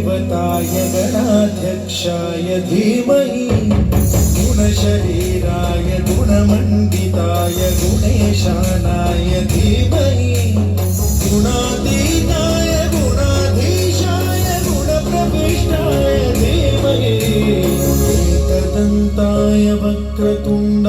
दैवताय गणाध्यक्षाय धीमहि गुणशरीराय गुणमण्डिताय गुणेशानाय धीमहि गुणातीताय गुणाधीशाय गुणप्रविष्टाय धीमहि एकदन्ताय वक्रतुण्ड